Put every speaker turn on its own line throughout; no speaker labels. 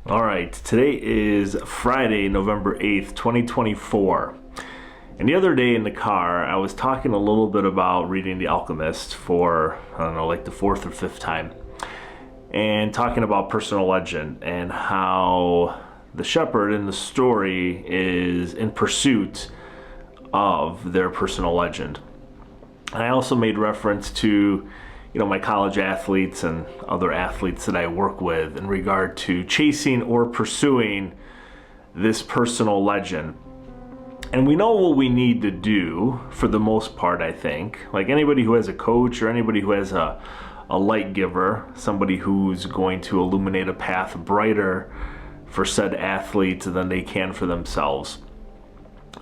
All right, today is Friday, November 8th, 2024. And the other day in the car, I was talking a little bit about reading The Alchemist for, I don't know, like the fourth or fifth time, and talking about personal legend and how the shepherd in the story is in pursuit of their personal legend. And I also made reference to my college athletes and other athletes that I work with in regard to chasing or pursuing this personal legend. And we know what we need to do for the most part, I think. Like anybody who has a coach or anybody who has a light giver, somebody who's going to illuminate a path brighter for said athlete than they can for themselves,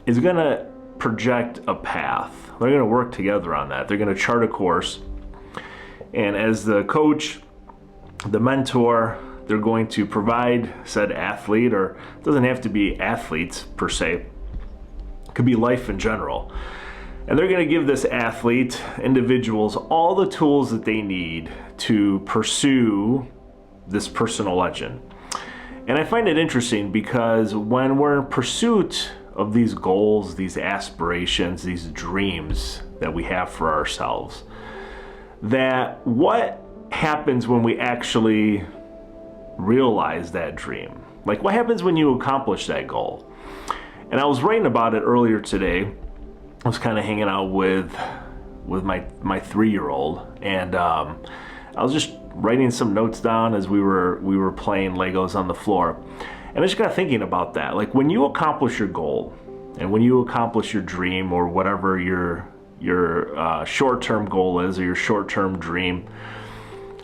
is going to project a path. They're going to work together on that. They're going to chart a course. And as the coach, the mentor, they're going to provide said athlete, or it doesn't have to be athletes per se, it could be life in general. And they're going to give this athlete, individuals, all the tools that they need to pursue this personal legend. And I find it interesting because when we're in pursuit of these goals, these aspirations, these dreams that we have for ourselves, that what happens when we actually realize that dream? Like what happens when you accomplish that goal? And I was writing about it earlier today. I was kind of hanging out with my 3-year-old, and I was just writing some notes down as we were playing Legos on the floor. And I just got thinking about that. Like when you accomplish your goal and when you accomplish your dream or whatever your short-term goal is, or your short-term dream,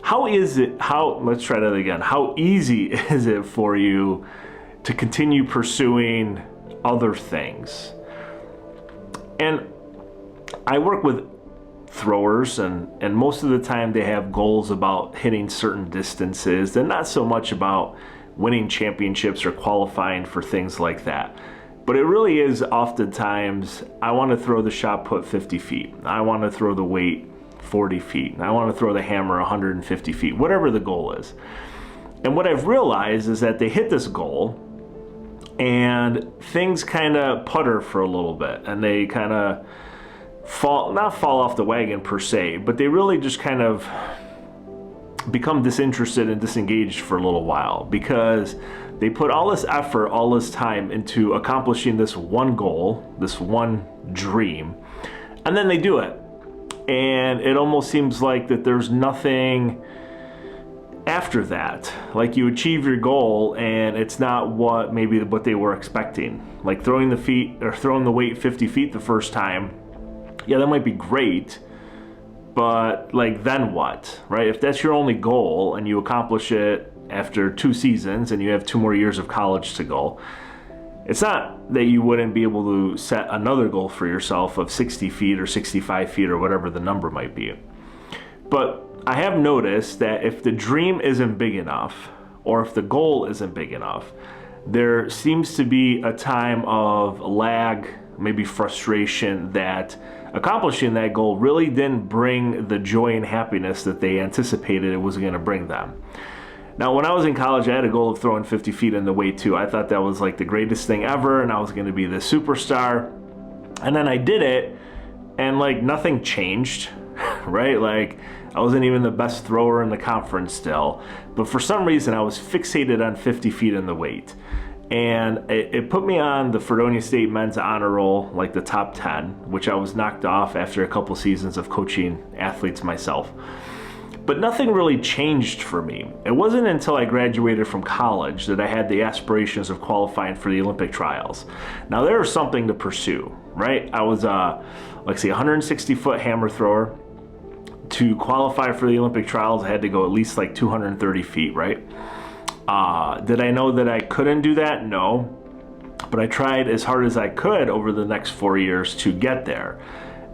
let's try that again. How easy is it for you to continue pursuing other things? And I work with throwers, and most of the time they have goals about hitting certain distances. They're not so much about winning championships or qualifying for things like that. But it really is oftentimes, I want to throw the shot put 50 feet. I want to throw the weight 40 feet. I want to throw the hammer 150 feet, whatever the goal is. And what I've realized is that they hit this goal and things kind of putter for a little bit, and they kind of not fall off the wagon per se, but they really just kind of become disinterested and disengaged for a little while, because they put all this effort, all this time into accomplishing this one goal, this one dream, and then they do it. And it almost seems like that there's nothing after that. Like you achieve your goal and it's not what they were expecting. Like throwing the weight 50 feet the first time, yeah, that might be great, but like then what, right? If that's your only goal and you accomplish it after 2 seasons and you have 2 more years of college to go, it's not that you wouldn't be able to set another goal for yourself of 60 feet or 65 feet or whatever the number might be. But I have noticed that if the dream isn't big enough, or if the goal isn't big enough, there seems to be a time of lag, maybe frustration, that accomplishing that goal really didn't bring the joy and happiness that they anticipated it was going to bring them. Now, when I was in college, I had a goal of throwing 50 feet in the weight too. I thought that was like the greatest thing ever, and I was going to be the superstar. And then I did it, and like nothing changed, right? Like I wasn't even the best thrower in the conference still. But for some reason, I was fixated on 50 feet in the weight. And it put me on the Fredonia State men's honor roll, like the top 10, which I was knocked off after a couple seasons of coaching athletes myself. But nothing really changed for me. It wasn't until I graduated from college that I had the aspirations of qualifying for the Olympic trials. Now there was something to pursue, right? I was a 160-foot hammer thrower. To qualify for the Olympic trials, I had to go at least like 230 feet, right? Did I know that I couldn't do that? No. But I tried as hard as I could over the next 4 years to get there.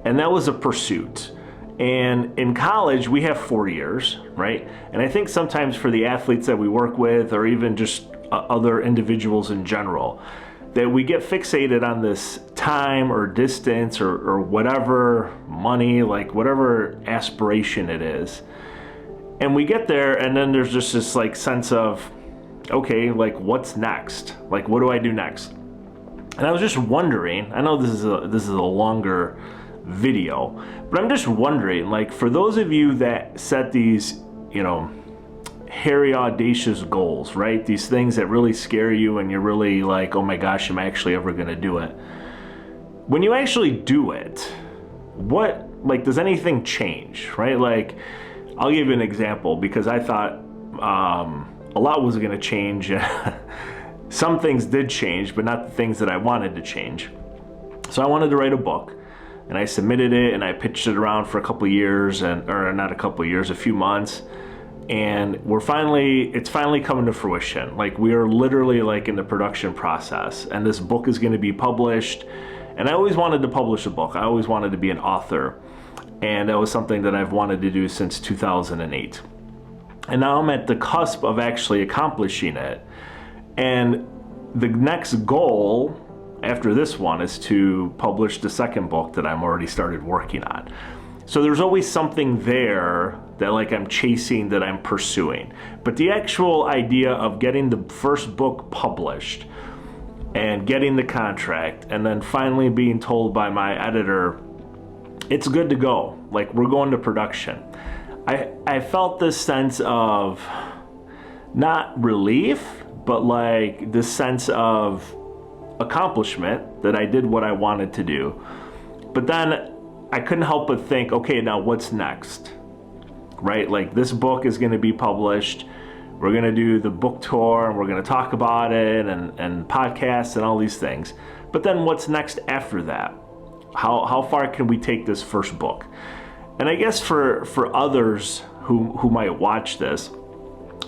And that was a pursuit. And in college, we have 4 years, right? And I think sometimes for the athletes that we work with, or even just other individuals in general, that we get fixated on this time or distance or whatever, money, like whatever aspiration it is. And we get there, and then there's just this like sense of, okay, like what's next? Like what do I do next? And I was just wondering, I know this is a longer video, but I'm just wondering, like for those of you that set these, hairy, audacious goals, right? These things that really scare you and you're really like, oh my gosh, am I actually ever gonna do it? When you actually do it, does anything change, right? Like, I'll give you an example because I thought a lot was gonna change. Some things did change, but not the things that I wanted to change. So I wanted to write a book, and I submitted it, and I pitched it around for a couple years, or not a couple years, a few months, and it's finally coming to fruition. Like we are literally like in the production process, and this book is going to be published. And I always wanted to publish a book. I always wanted to be an author, and that was something that I've wanted to do since 2008. And now I'm at the cusp of actually accomplishing it. And the next goal after this one is to publish the second book that I'm already started working on. So there's always something there that like I'm chasing, that I'm pursuing. But the actual idea of getting the first book published and getting the contract and then finally being told by my editor, it's good to go, like we're going to production. I felt this sense of not relief, but like this sense of accomplishment that I did what I wanted to do. But then I couldn't help but think, okay, now what's next? Right? Like this book is going to be published. We're going to do the book tour and we're going to talk about it and podcasts and all these things. But then what's next after that? How far can we take this first book? And I guess for others who might watch this,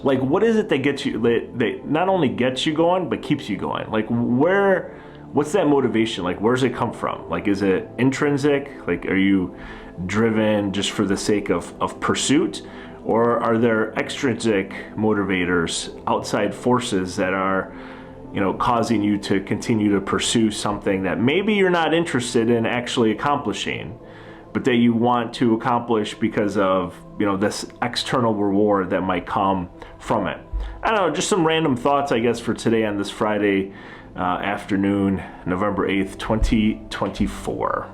like what is it that gets you, that not only gets you going, but keeps you going? Like what's that motivation? Like where does it come from? Like is it intrinsic? Like are you driven just for the sake of pursuit? Or are there extrinsic motivators, outside forces that are, causing you to continue to pursue something that maybe you're not interested in actually accomplishing, but that you want to accomplish because of, this external reward that might come from it? I don't know, just some random thoughts, I guess, for today on this Friday afternoon, November 8th, 2024.